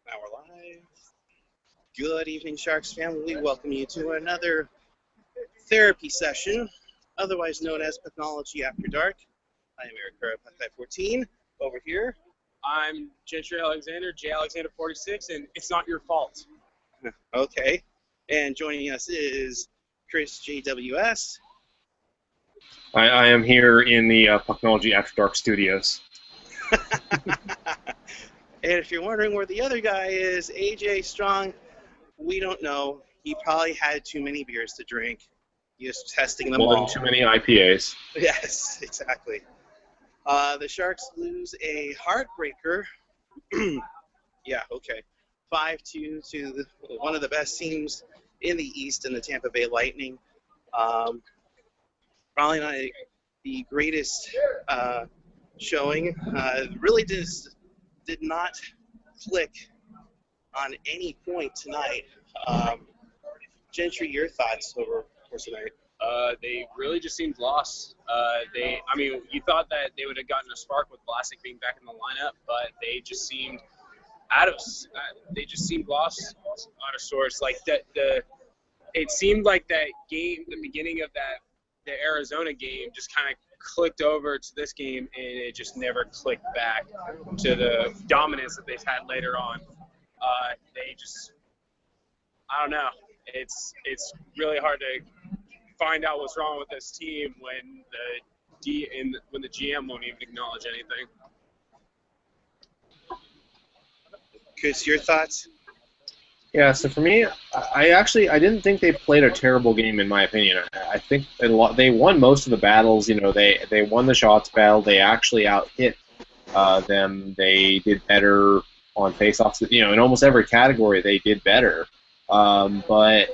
Now we're live. Good evening, Sharks family. We welcome you to another therapy session, otherwise known as Pucknology After Dark. I am Eric Kerr, Puck514. Over here, I'm Gentry Alexander, J Alexander 46, and it's not your fault. Okay. And joining us is Chris JWS. I am here in the Pucknology After Dark studios. And if you're wondering where the other guy is, AJ Strong, we don't know. He probably had too many beers to drink. He was testing them all. More than too many IPAs. Yes, exactly. The Sharks lose a heartbreaker. Yeah, okay. 5-2 to one of the best teams in the East in the Tampa Bay Lightning. Probably not the greatest showing. Really did not click on any point tonight. Gentry, your thoughts over tonight? They really just seemed lost. You thought that they would have gotten a spark with Vlasic being back in the lineup, but they just seemed they just seemed lost out of sorts. Like it seemed like that game, the beginning of the Arizona game, just kind of clicked over to this game, and it just never clicked back to the dominance that they've had later on. I don't know. It's really hard to find out what's wrong with this team when the GM won't even acknowledge anything. Chris, your thoughts? Yeah, so for me, I didn't think they played a terrible game in my opinion. I think they won most of the battles. You know, they won the shots battle. They actually out-hit them. They did better on face-offs. You know, in almost every category they did better. But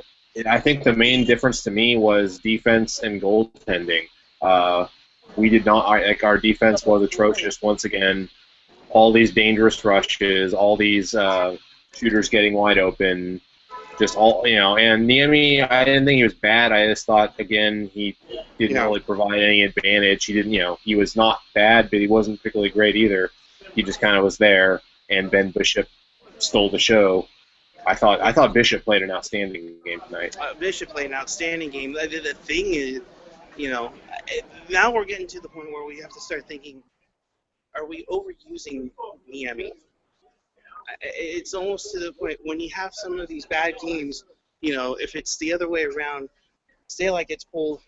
I think the main difference to me was defense and goaltending. We did not, our defense was atrocious once again. All these dangerous rushes, all these shooters getting wide open, just all, you know. And Niemi, I didn't think he was bad. I just thought, again, he didn't really provide any advantage. He didn't, he was not bad, but he wasn't particularly great either. He just kind of was there, and Ben Bishop stole the show. I thought Bishop played an outstanding game tonight. Bishop played an outstanding game. The thing is, now we're getting to the point where we have to start thinking, are we overusing Niemi? It's almost to the point when you have some of these bad games, if it's the other way around, Stalock gets pulled,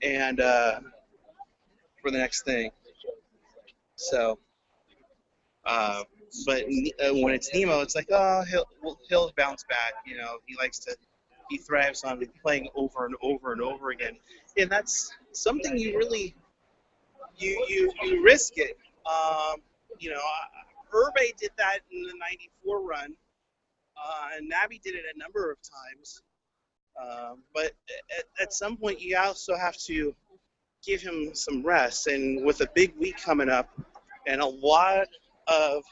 and for the next thing. So. But when it's Nemo, it's like, oh, he'll bounce back. He thrives on playing over and over and over again, and that's something you really you risk it. Herbe did that in the '94 run, and Naby did it a number of times. But at some point, you also have to give him some rest, and with a big week coming up, and a lot of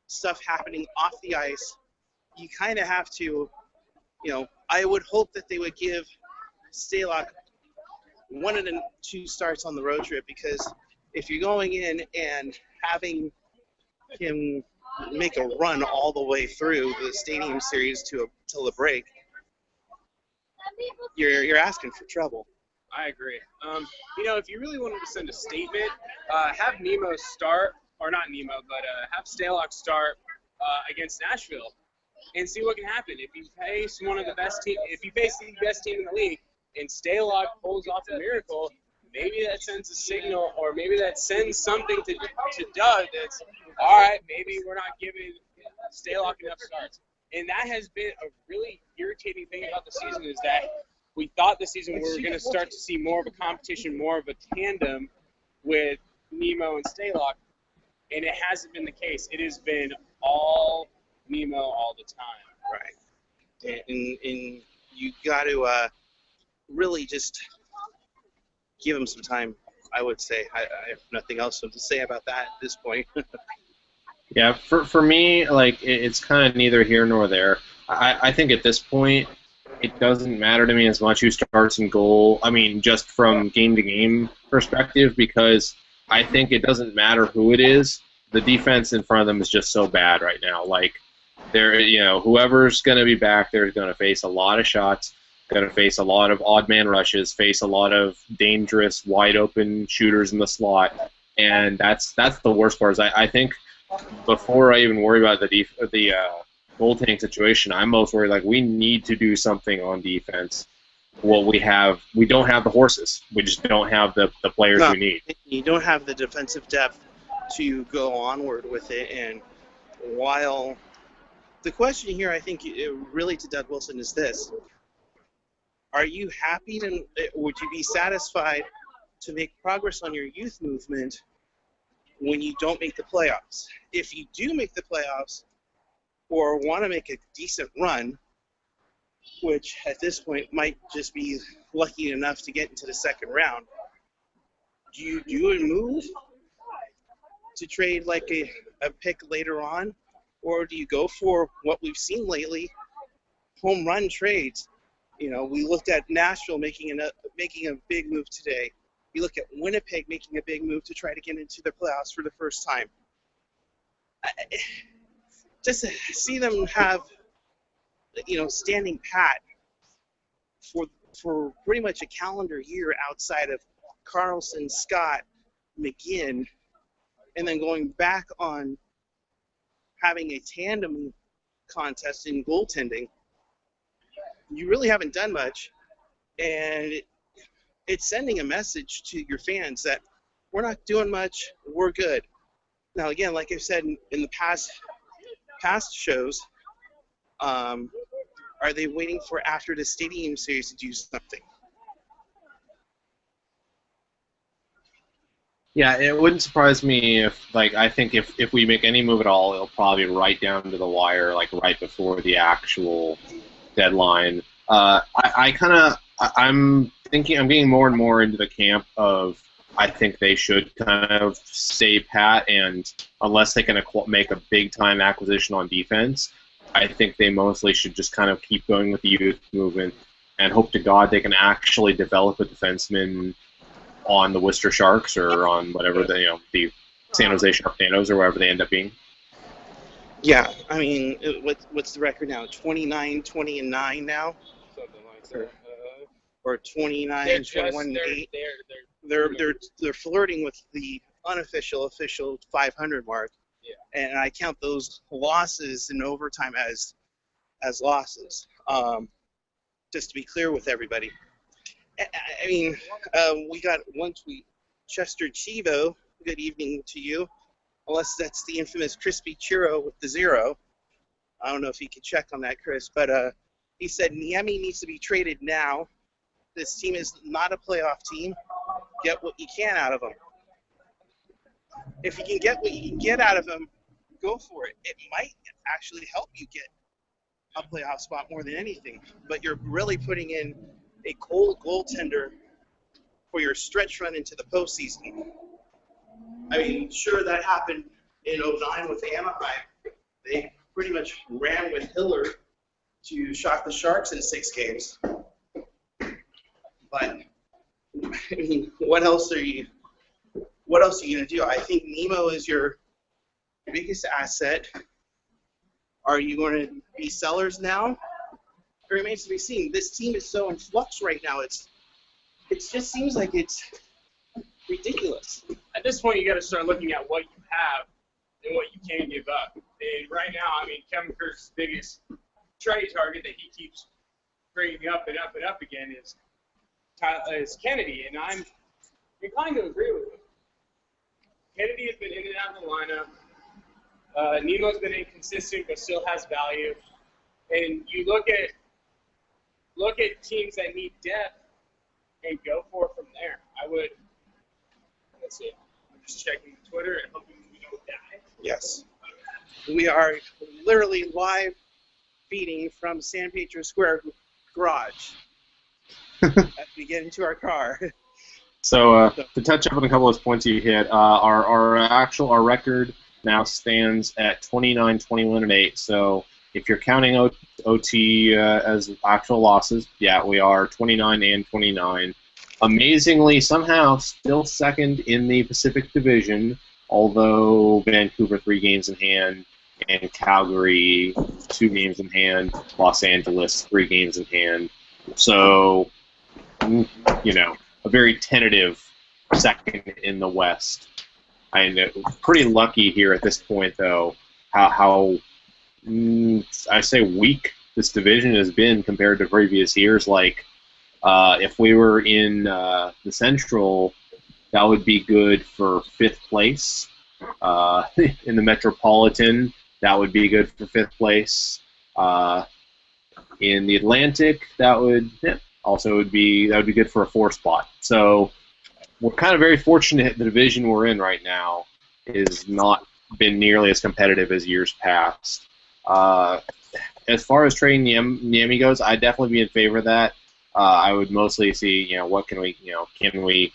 stuff happening off the ice, you kind of have to, I would hope that they would give Stalock one of the two starts on the road trip, because if you're going in and having him make a run all the way through the Stadium Series till the break, you're asking for trouble. I agree. If you really wanted to send a statement, have Nemo start. Or not Nemo, but have Stalock start against Nashville and see what can happen. If you face the best team in the league, and Stalock pulls off a miracle, maybe that sends a signal, or maybe that sends something to Doug that's, all right, maybe we're not giving Stalock enough starts. And that has been a really irritating thing about the season, is that we thought this season we were going to start to see more of a competition, more of a tandem with Nemo and Stalock. And it hasn't been the case. It has been all Nemo all the time. Right. And you got to really just give him some time, I would say. I have nothing else to say about that at this point. Yeah, for me, it's kind of neither here nor there. I think at this point, it doesn't matter to me as much who starts in goal. I mean, just from game-to-game perspective, because I think it doesn't matter who it is. the defense in front of them is just so bad right now. Like, whoever's going to be back there is going to face a lot of shots, going to face a lot of odd man rushes, face a lot of dangerous, wide open shooters in the slot, and that's the worst part. Is I think before I even worry about the goaltending situation, I'm most worried like we need to do something on defense. Well, we don't have the horses. We just don't have the players we need. You don't have the defensive depth to go onward with it. And while the question here, I think, really to Doug Wilson is this: are you happy to? Would you be satisfied to make progress on your youth movement when you don't make the playoffs? If you do make the playoffs, or want to make a decent run, which at this point might just be lucky enough to get into the second round, do you do a move to trade like a pick later on, or do you go for what we've seen lately, home run trades? We looked at Nashville making a big move today. We look at Winnipeg making a big move to try to get into the playoffs for the first time. Just to see them have, standing pat for pretty much a calendar year outside of Carlson, Scott, McGinn, and then going back on having a tandem contest in goaltending, you really haven't done much, and it's sending a message to your fans that we're not doing much, we're good. Now, again, like I've said in the past shows, are they waiting for after the Stadium Series to do something? Yeah, it wouldn't surprise me I think if we make any move at all, it'll probably be right down to the wire, like right before the actual deadline. I'm getting more and more into the camp of I think they should kind of stay pat, and unless they can make a big-time acquisition on defense, I think they mostly should just kind of keep going with the youth movement and hope to God they can actually develop a defenseman on the Worcester Sharks or on whatever the San Jose Sharknadoes or wherever they end up being. Yeah, I mean, what's the record now? 29, 20, and 9 now? Something like that. Or 29, 21, and 8. They're flirting with the official 500 mark. Yeah. And I count those losses in overtime as losses. Just to be clear with everybody. I mean, we got one tweet. Chester Chivo, good evening to you. Unless that's the infamous Crispy Churro with the 0. I don't know if you could check on that, Chris. But he said Niemi needs to be traded now. This team is not a playoff team. Get what you can out of them. If you can get what you can get out of them, go for it. It might actually help you get a playoff spot more than anything. But you're really putting in a cold goaltender for your stretch run into the postseason. I mean, sure, that happened in 2009 with Anaheim. They pretty much ran with Hiller to shock the Sharks in 6 games. But I mean, what else are you going to do? I think Nemo is your biggest asset. Are you going to be sellers now? It remains to be seen. This team is so in flux right now. It just seems like it's ridiculous. At this point, you got to start looking at what you have and what you can give up. And right now, I mean, Kevin Kurtz's biggest trade target that he keeps bringing up and up and up again is Kennedy, and I'm inclined to agree with him. Kennedy has been in and out of the lineup. Nemo's been inconsistent, but still has value. And you look at teams that need depth and go for it from there. Let's see. I'm just checking Twitter and hoping we don't die. Yes. We are literally live feeding from San Pedro Square garage as we get into our car. So to touch up on a couple of those points you hit, our record now stands at 29, 21, and 8. So if you're counting OT as actual losses, yeah, we are 29 and 29. Amazingly, somehow, still second in the Pacific Division, although Vancouver 3 games in hand, and Calgary 2 games in hand, Los Angeles 3 games in hand. So, a very tentative second in the West. I know, pretty lucky here at this point, though, how I say weak this division has been compared to previous years. Like, if we were in the Central, that would be good for 5th place. In the Metropolitan, that would be good for 5th place. In the Atlantic, that would be good for a 4th spot. So we're kind of very fortunate the division we're in right now is not been nearly as competitive as years past. As far as trading Niemi goes, I'd definitely be in favor of that. I would mostly see, what can we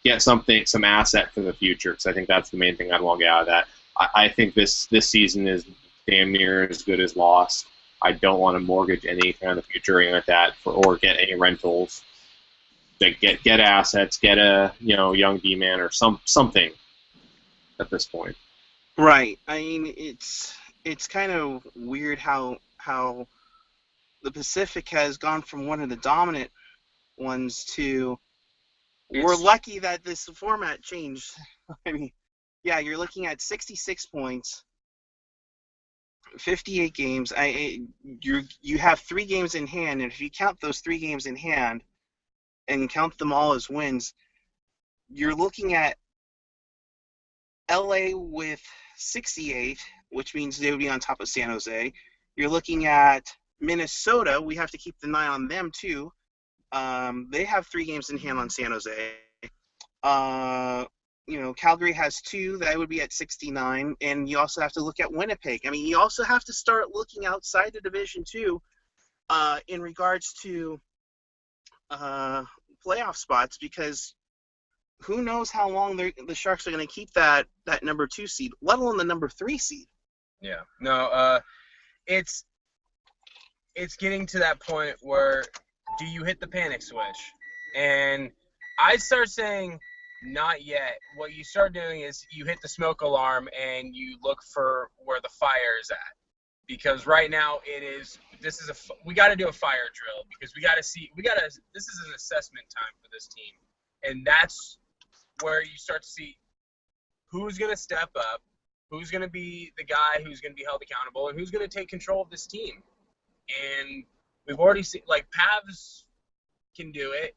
get some asset for the future, because I think that's the main thing I'd want to get out of that. I think this season is damn near as good as lost. I don't want to mortgage any kind of future like that or get any rentals. Get assets, get a young D-man or something at this point. Right. I mean, it's kind of weird how the Pacific has gone from one of the dominant ones to we're lucky that this format changed. I mean, yeah, you're looking at 66 points, 58 games. You have 3 games in hand, and if you count those 3 games in hand and count them all as wins, you're looking at LA with 68, which means they would be on top of San Jose. You're looking at Minnesota. We have to keep an eye on them, too. They have 3 games in hand on San Jose. Calgary has 2. That would be at 69. And you also have to look at Winnipeg. I mean, you also have to start looking outside the division, too, in regards to playoff spots, because who knows how long the Sharks are going to keep that number 2 seed, let alone the number 3 seed. Yeah. No, it's getting to that point where do you hit the panic switch? And I start saying not yet. What you start doing is you hit the smoke alarm and you look for where the fire is at. Because right now we got to do a fire drill, because this is an assessment time for this team. And that's where you start to see who's going to step up, who's going to be the guy who's going to be held accountable, and who's going to take control of this team. And we've already seen, like, Pavs can do it,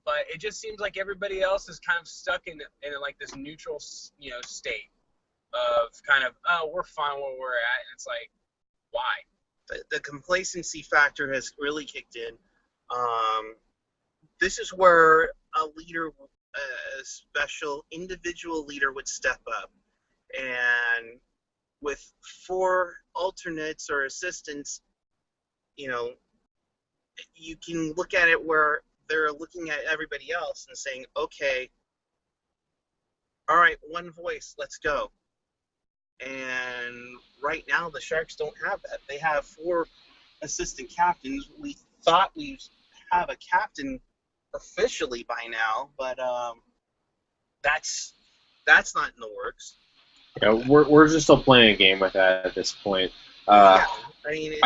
but it just seems like everybody else is kind of stuck in like this neutral, state of kind of, oh, we're fine where we're at, and it's like, why? The complacency factor has really kicked in. This is where a leader, a special individual leader, would step up. And with 4 alternates or assistants, you can look at it where they're looking at everybody else and saying, okay, all right, one voice, let's go. And right now the Sharks don't have that. They have 4 assistant captains. We thought we have a captain officially by now, but that's not in the works. Yeah, we're just still playing a game with that at this point. I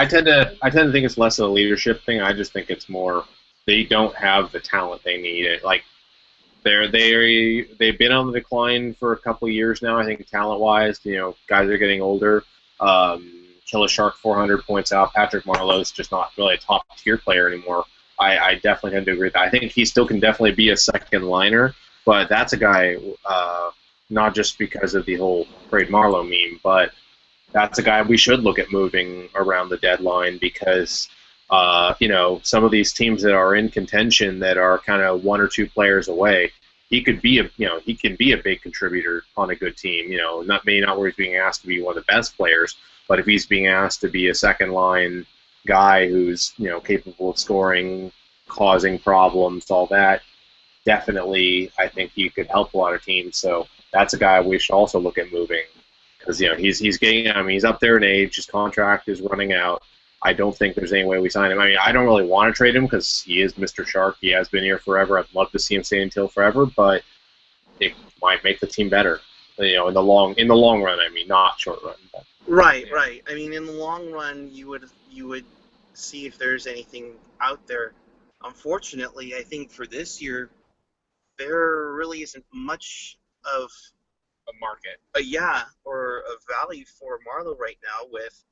tend to think it's less of a leadership thing. I just think it's more they don't have the talent they need. Like they've been on the decline for a couple of years now. I think talent-wise, guys are getting older. Killer Shark 400 points out. Patrick Marleau's just not really a top-tier player anymore. I definitely tend to agree with that. I think he still can definitely be a second liner, but that's a guy, not just because of the whole trade Marleau meme, but that's a guy we should look at moving around the deadline, because some of these teams that are in contention that are kind of 1 or 2 players away, he can be a big contributor on a good team. Not where he's being asked to be one of the best players, but if he's being asked to be a second line guy who's capable of scoring, causing problems, all that, definitely I think he could help a lot of teams. So that's a guy we should also look at moving, because he's getting, he's up there in age, his contract is running out. I don't think there's any way we sign him. I mean, I don't really want to trade him because he is Mr. Shark. He has been here forever. I'd love to see him stay until forever, but it might make the team better in the long run. I mean, not short run. But, Right, right. I mean, in the long run, you would see if there's anything out there. Unfortunately, I think for this year, there really isn't much of A market. or a value for Marlowe right now with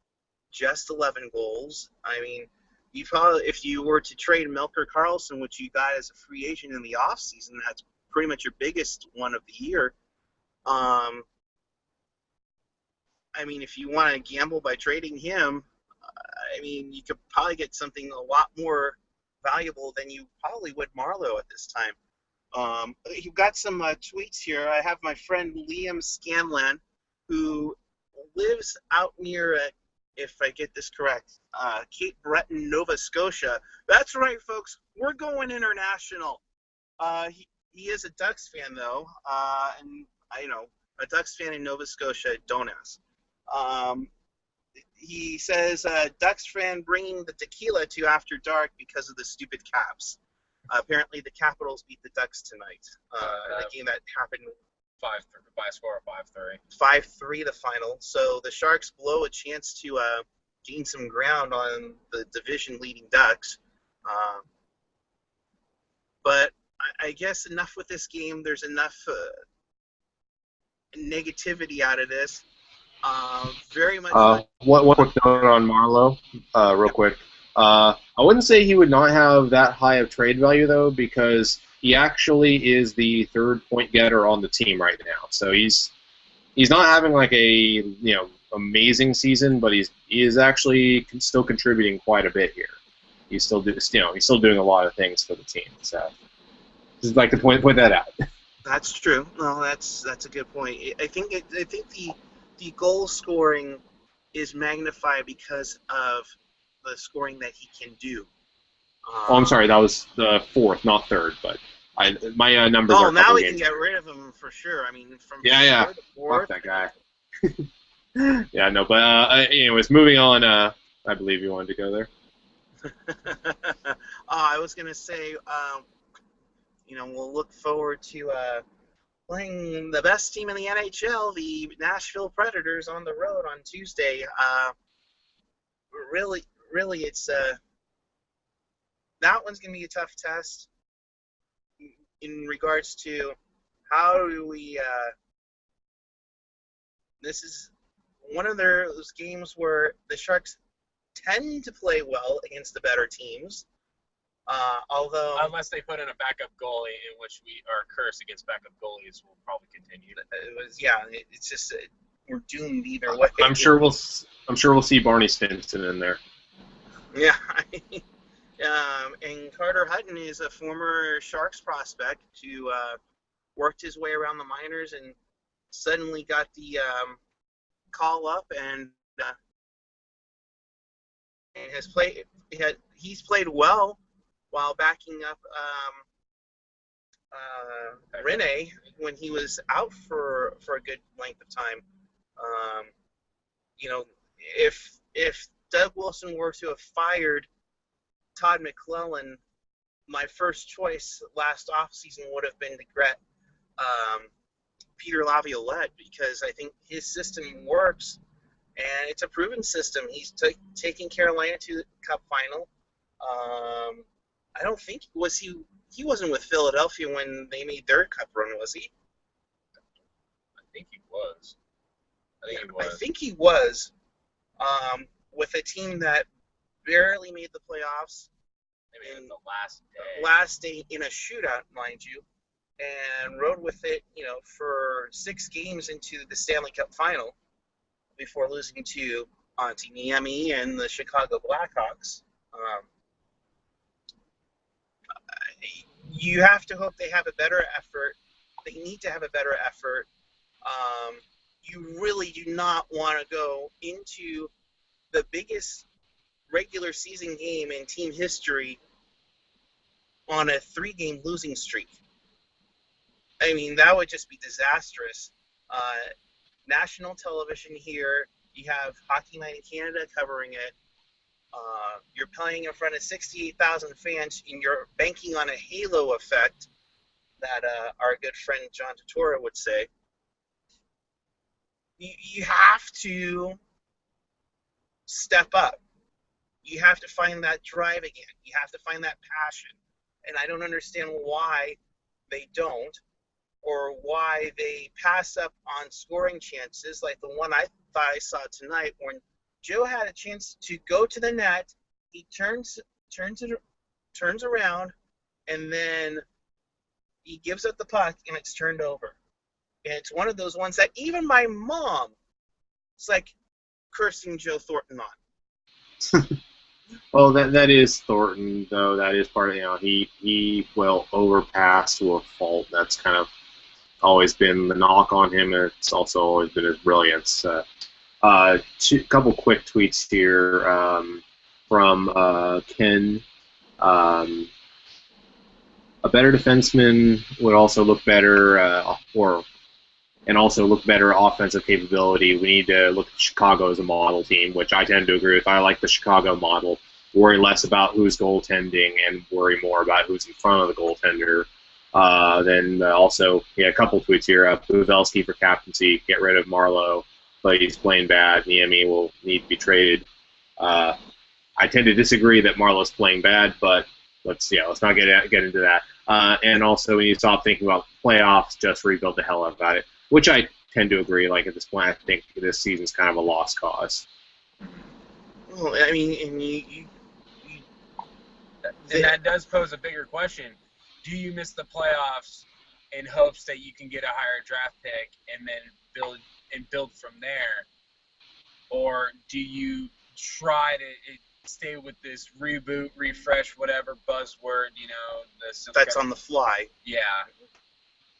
just 11 goals. I mean, you probably, if you were to trade Melker Carlson, which you got as a free agent in the offseason, that's pretty much your biggest one of the year. I mean, if you want to gamble by trading him, I mean, you could probably get something a lot more valuable than you probably would Marlowe at this time. You've got some tweets here. I have my friend Liam Scanlan, who lives out near, if I get this correct, Cape Breton, Nova Scotia. That's right, folks. We're going international. He is a Ducks fan, though, and a Ducks fan in Nova Scotia. Don't ask. He says, Ducks fan bringing the tequila to After Dark because of the stupid Caps. Apparently, the Capitals beat the Ducks tonight in a game that happened by a score of 5-3. 5-3 the final. So the Sharks blow a chance to gain some ground on the division-leading Ducks. But I guess enough with this game. There's enough negativity out of this. Very much. One quick note on Marlowe, real quick. I wouldn't say he would not have that high of trade value though, because he actually is the third point getter on the team right now. So he's not having like a amazing season, but he is actually still contributing quite a bit here. He's still doing a lot of things for the team. So just like to point that out. That's true. No, that's a good point. I think the goal scoring is magnified because of the scoring that he can do. I'm sorry, that was the fourth, not third, but my numbers are. Oh, now we can get rid of him for sure. I mean, from yeah, fourth, fuck that guy. Yeah, no, but anyways, moving on. I believe you wanted to go there. I was gonna say, we'll look forward to playing the best team in the NHL, the Nashville Predators, on the road on Tuesday. Really, it's that one's gonna be a tough test in regards to how do we. This is one of those games where the Sharks tend to play well against the better teams. Although unless they put in a backup goalie, in which our curse against backup goalies will probably continue. It's just we're doomed either way. I'm sure we'll see Barney Stinson in there. Yeah, and Carter Hutton is a former Sharks prospect who worked his way around the minors and suddenly got the call up and has played. He's played well while backing up Rene when he was out for a good length of time. If Doug Wilson were to have fired Todd McClellan, my first choice last offseason would have been to get Peter Laviolette, because I think his system works, and it's a proven system. He's taking Carolina to the Cup final. I don't think he wasn't with Philadelphia when they made their Cup run, was he? I think he was. I think he was. With a team that barely made the playoffs. Maybe in the last day. Last day in a shootout, mind you, and rode with it, for 6 games into the Stanley Cup final before losing to Auntie Niemi and the Chicago Blackhawks. You have to hope they have a better effort. They need to have a better effort. You really do not want to go into the biggest regular season game in team history on a 3-game losing streak. I mean, that would just be disastrous. National television here, you have Hockey Night in Canada covering it. You're playing in front of 68,000 fans, and you're banking on a halo effect that our good friend John Turturro would say. you have to step up. You have to find that drive again. You have to find that passion. And I don't understand why they don't, or why they pass up on scoring chances like the one I thought I saw tonight when Joe had a chance to go to the net. He turns around, and then he gives up the puck, and it's turned over. And it's one of those ones that even my mom is like cursing Joe Thornton on. Well, that is Thornton, though. That is part of, he will overpass to a fault. That's kind of always been the knock on him, and it's also always been his brilliance. Couple quick tweets here from Ken. A better defenseman would also look better, and also look better offensive capability. We need to look at Chicago as a model team, which I tend to agree with. I like the Chicago model. Worry less about who's goaltending and worry more about who's in front of the goaltender. Then also, a couple tweets here. Pavelski for captaincy. Get rid of Marlowe, but he's playing bad. Niemi will need to be traded. I tend to disagree that Marlowe's playing bad, but let's not get into that. And also, when you stop thinking about playoffs, just rebuild the hell out of it, which I tend to agree. Like at this point, I think this season's kind of a lost cause. Well, I mean, and and that does pose a bigger question. Do you miss the playoffs in hopes that you can get a higher draft pick and then build from there? Or do you try to stay with this reboot, refresh, whatever buzzword, that's on the fly. Yeah.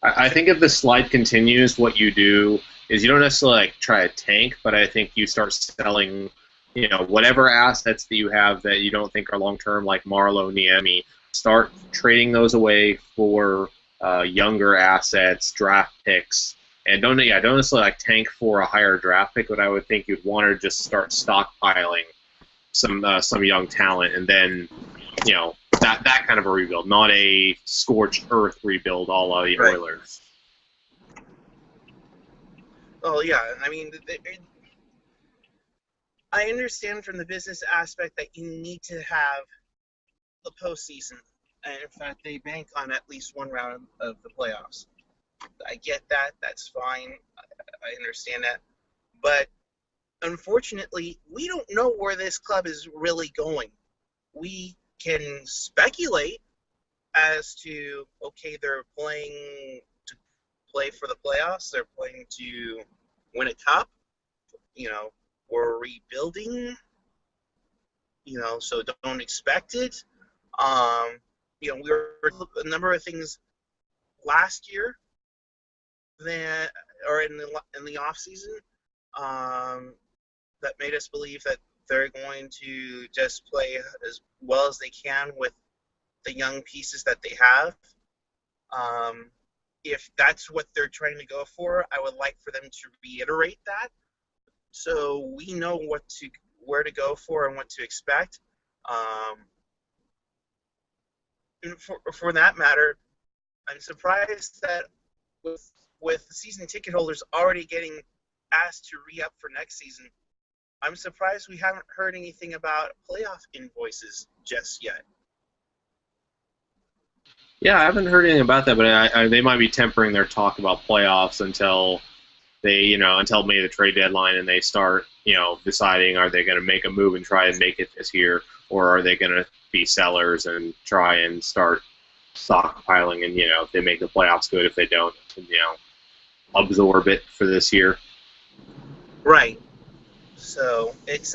I think if the slide continues, what you do is you don't necessarily try to tank, but I think you start selling whatever assets that you have that you don't think are long-term, like Marlowe, Niemi, start trading those away for younger assets, draft picks, and don't necessarily tank for a higher draft pick, but I would think you'd want to just start stockpiling some young talent, and then that kind of a rebuild, not a scorched earth rebuild a la the Oilers. Oh yeah, I mean, I understand from the business aspect that you need to have the postseason, and in fact, they bank on at least one round of the playoffs. I get that; that's fine. I understand that, but unfortunately, we don't know where this club is really going. We can speculate as to, okay, they're playing to play for the playoffs. They're playing to win a cup. We're rebuilding. So don't expect it. We were a number of things last year, or in the off season, that made us believe that they're going to just play as well as they can with the young pieces that they have. If that's what they're trying to go for, I would like for them to reiterate that, so we know where to go for and what to expect. And for that matter, I'm surprised that with the season ticket holders already getting asked to re-up for next season, I'm surprised we haven't heard anything about playoff invoices just yet. Yeah, I haven't heard anything about that, but they might be tempering their talk about playoffs until they, until May the trade deadline, and they start, deciding, are they going to make a move and try and make it this year, or are they going to be sellers and try and start stockpiling, and if they make the playoffs, good. If they don't, absorb it for this year. Right. So it's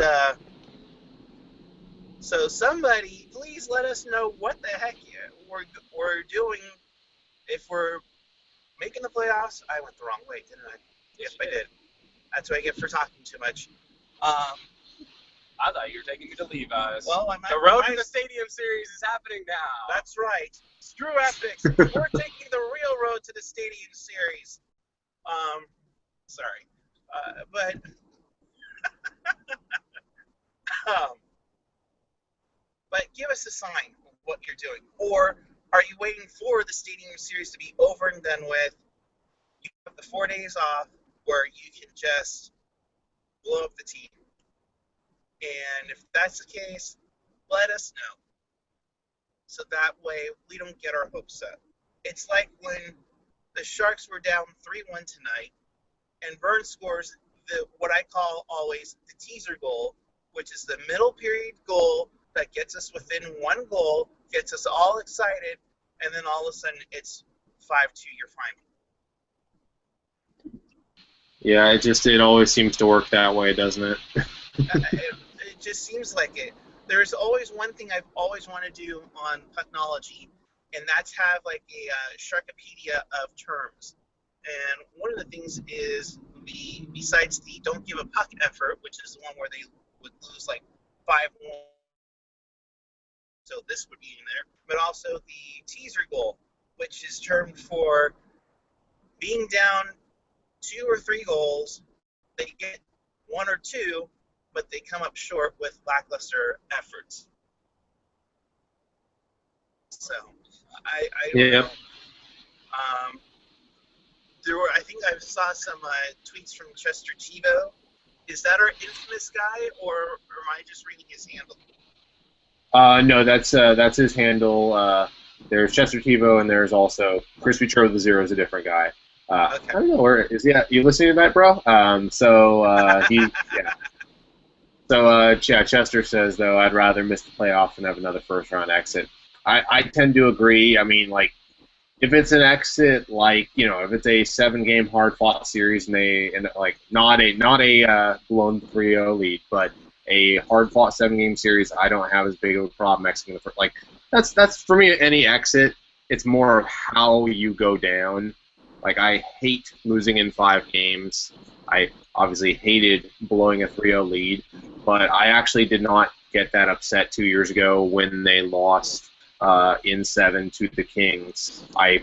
so somebody please let us know what the heck we're doing. If we're making the playoffs, I went the wrong way, didn't I? Yes, I did. That's what I get for talking too much. I thought you were taking me to Levi's. Well, the road to the Stadium Series is happening now. That's right. Screw ethics. We're taking the real road to the Stadium Series. Sorry, but but give us a sign of what you're doing, or are you waiting for the Stadium Series to be over and done with? You have the 4 days off. where you can just blow up the team. And if that's the case, let us know. So that way we don't get our hopes up. It's like when the Sharks were down 3-1 tonight, and Burns scores what I call always the teaser goal, which is the middle period goal that gets us within one goal, gets us all excited, and then all of a sudden it's 5-2 your final. Yeah, it always seems to work that way, doesn't it? It just seems like it. There's always one thing I've always wanted to do on Pucknology, and that's have like a Sharkopedia of terms. And one of the things is besides the don't give a puck effort, which is the one where they would lose like 5-1, so this would be in there, but also the teaser goal, which is termed for being down 2 or 3 goals, they get 1 or 2, but they come up short with lackluster efforts. So I don't know. I think I saw some tweets from Chester Chivo. Is that our infamous guy, or am I just reading his handle? No, that's his handle. There's Chester Tivo, and there's also Crispy Tro the Zero is a different guy. Okay. I don't know where is he at? You listening to that, bro? Yeah. So Chester says though I'd rather miss the playoff than have another first round exit. I tend to agree. I mean, like, if it's an exit, like, if it's a 7-game hard fought series and not a blown 3-0 lead, but a hard fought 7-game series, I don't have as big of a problem exiting the first. Like, that's for me, any exit. It's more of how you go down. Like, I hate losing in 5 games. I obviously hated blowing a 3-0 lead, but I actually did not get that upset 2 years ago when they lost in 7 to the Kings. I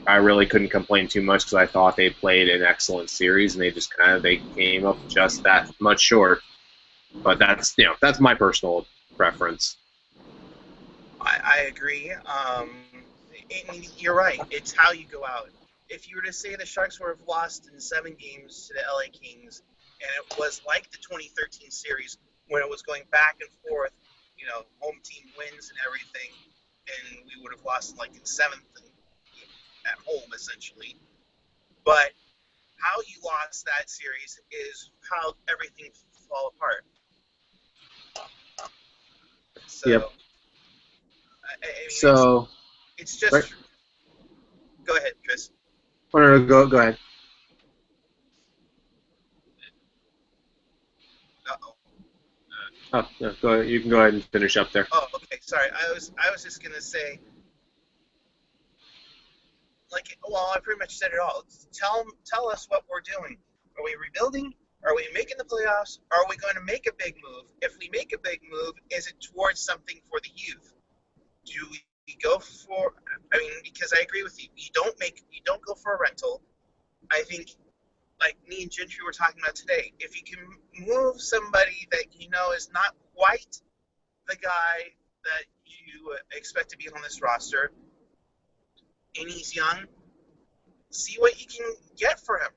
really couldn't complain too much because I thought they played an excellent series and they came up just that much short. But that's my personal preference. I agree. You're right. It's how you go out. If you were to say the Sharks would have lost in 7 games to the LA Kings, and it was like the 2013 series when it was going back and forth, home team wins and everything, and we would have lost like in 7th and at home essentially. But how you lost that series is how everything fall apart. So, yep. It's just. Right. Go ahead, Chris. No, go ahead. Oh, no, go ahead. You can go ahead and finish up there. Oh, okay. Sorry, I was just gonna say, I pretty much said it all. Tell us what we're doing. Are we rebuilding? Are we making the playoffs? Are we going to make a big move? If we make a big move, is it towards something for the youth? Do we go for? I mean, because I agree with you. You don't go for a rental. I think, like me and Gentry were talking about today, if you can move somebody that is not quite the guy that you expect to be on this roster, and he's young, see what you can get for him.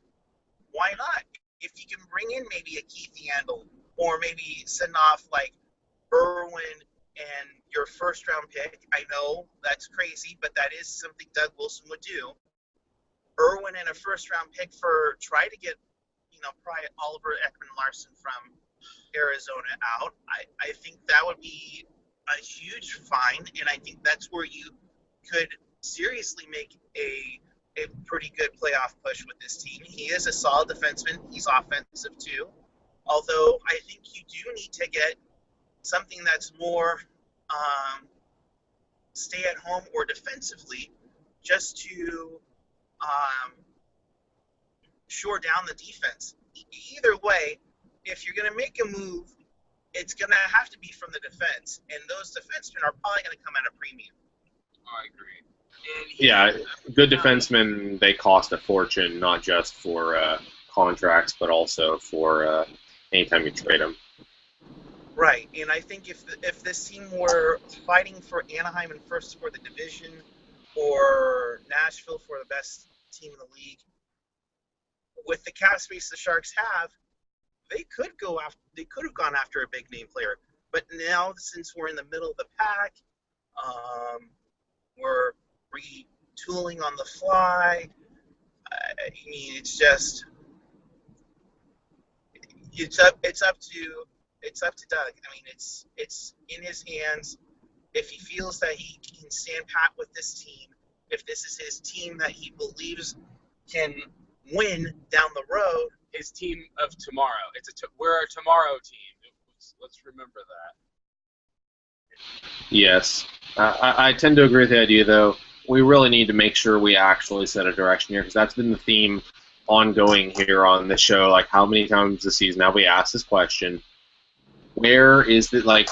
Why not? If you can bring in maybe a Keith Yandel, or maybe send off like Irwin and your first-round pick. I know that's crazy, but that is something Doug Wilson would do. Irwin and a first-round pick try to get, pry Oliver Ekman-Larsson from Arizona out. I think that would be a huge find, and I think that's where you could seriously make a pretty good playoff push with this team. He is a solid defenseman. He's offensive too. Although I think you do need to get something that's more stay at home or defensively, just to shore down the defense. Either way, if you're going to make a move, it's going to have to be from the defense, and those defensemen are probably going to come at a premium. I agree. Yeah, good defensemen, they cost a fortune, not just for contracts, but also for anytime you trade them. Right, and I think if this team were fighting for Anaheim and first for the division, or Nashville for the best team in the league, with the cap space the Sharks have, they could have gone after a big name player. But now, since we're in the middle of the pack, we're retooling on the fly. I mean, it's up to Doug. I mean, it's in his hands. If he feels that he can stand pat with this team, if this is his team that he believes can win down the road, His team of tomorrow. We're a tomorrow team. Let's remember that. Yes. I tend to agree with the idea, though. We really need to make sure we actually set a direction here, because that's been the theme ongoing here on the show. Like, how many times this season have we asked this question? Where is the, like,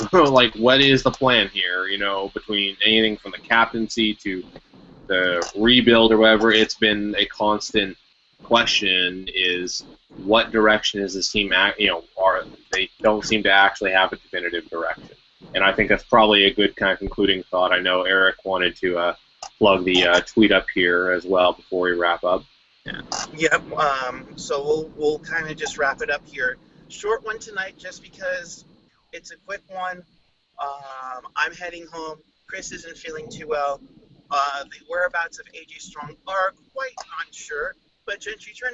what is the plan here, between anything from the captaincy to the rebuild or whatever? It's been a constant question, is what direction is this team they don't seem to actually have a definitive direction. And I think that's probably a good kind of concluding thought. I know Eric wanted to plug the tweet up here as well before we wrap up. Yep. So we'll kind of just wrap it up here. Short one tonight, just because it's a quick one. I'm heading home. Chris isn't feeling too well. The whereabouts of AJ Strong are quite unsure. But Gentry, turn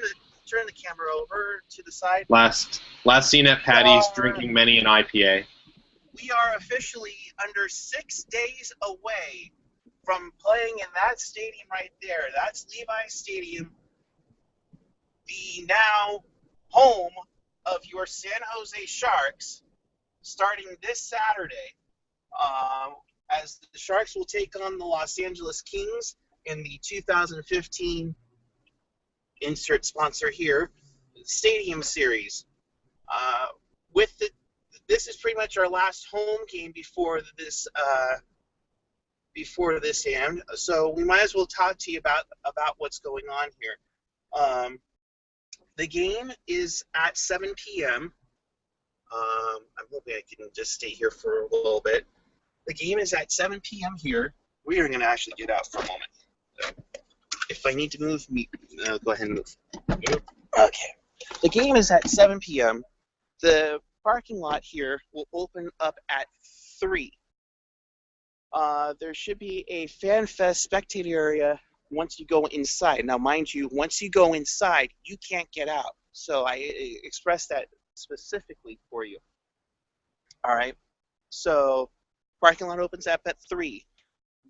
the camera over to the side. Last seen at Patty's drinking many an IPA. We are officially under 6 days away from playing in that stadium right there. That's Levi Stadium, the now home of your San Jose Sharks, starting this Saturday, as the Sharks will take on the Los Angeles Kings in the 2015 insert sponsor here Stadium Series. This is pretty much our last home game before this end, so we might as well talk to you about what's going on here. The game is at 7 p.m. I'm hoping I can just stay here for a little bit. The game is at 7 p.m. here. We are going to actually get out for a moment. So, if I need to move, go ahead and move. Okay. The game is at 7 p.m. The parking lot here will open up at 3. There should be a Fan Fest spectator area once you go inside. Now, mind you, once you go inside, you can't get out. So I expressed that specifically for you. All right. So parking lot opens up at 3.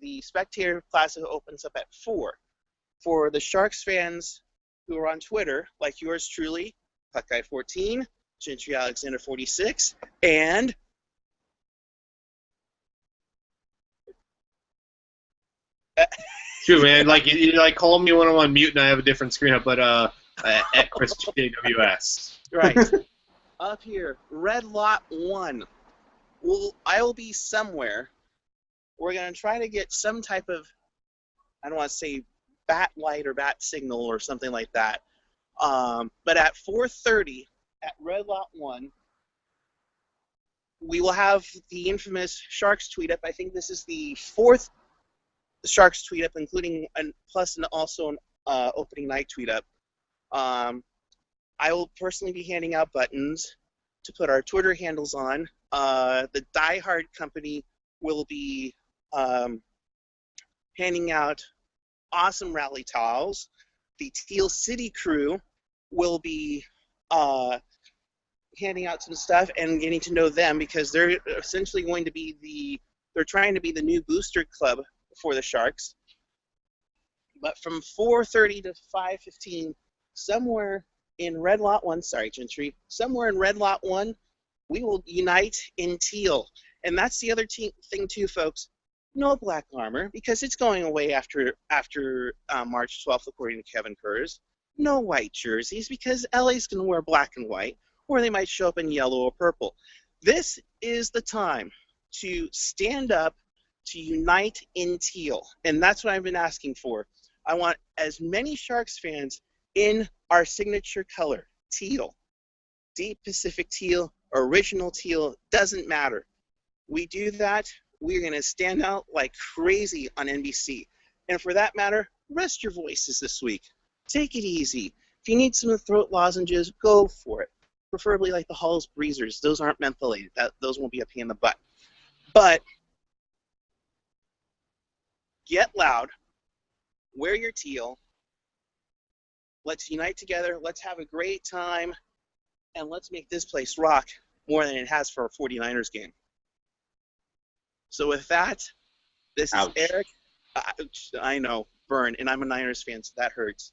The spectator plaza opens up at 4. For the Sharks fans who are on Twitter, like yours truly, Puckguy14, Gentry Alexander 46, and True, man. Like you like call me when I'm on mute and I have a different screen up, but at Chris JWS. Right. Up here, Red Lot 1. I will be somewhere. We're going to try to get some type of, I don't want to say bat light or bat signal or something like that. But at 4:30 at Red Lot 1, we will have the infamous Sharks tweet up. I think this is the 4th Sharks tweet up, including also an opening night tweet up. I will personally be handing out buttons to put our Twitter handles on. The Die Hard Company will be handing out awesome rally towels. The Teal City crew will be handing out some stuff and getting to know them, because they're essentially going to be they're trying to be the new booster club for the Sharks. But from 4:30 to 5:15, somewhere in Red Lot 1, sorry, Gentry, somewhere in Red Lot 1, we will unite in teal. And that's the other thing too, folks. No black armor, because it's going away after March 12th, according to Kevin Kurz. No white jerseys, because LA's going to wear black and white, or they might show up in yellow or purple. This is the time to stand up, to unite in teal. And that's what I've been asking for. I want as many Sharks fans in our signature color, teal. Deep Pacific teal, original teal, doesn't matter. We do that, we're going to stand out like crazy on NBC. And for that matter, rest your voices this week. Take it easy. If you need some throat lozenges, go for it. Preferably like the Hall's Breezers. Those aren't mentholated. Those won't be a pain in the butt. But get loud. Wear your teal. Let's unite together. Let's have a great time. And let's make this place rock more than it has for a 49ers game. So with that, this Ouch. is Eric. I know, burn, and I'm a Niners fan, so that hurts.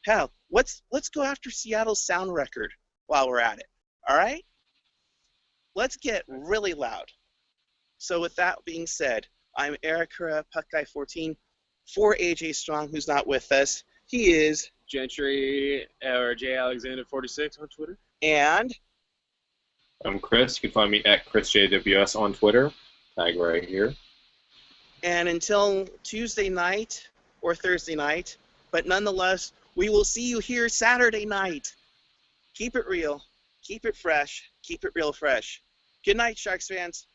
Hell, let's go after Seattle's sound record while we're at it. All right? Let's get really loud. So with that being said, I'm Eric Hura, Puck Guy 14, for AJ Strong, who's not with us. He is Gentry or J Alexander 46 on Twitter. and I'm Chris. You can find me at ChrisJWS on Twitter. Tag right here. and until Tuesday night or Thursday night, but nonetheless, we will see you here Saturday night. Keep it real, keep it fresh, keep it real fresh. Good night, Sharks fans.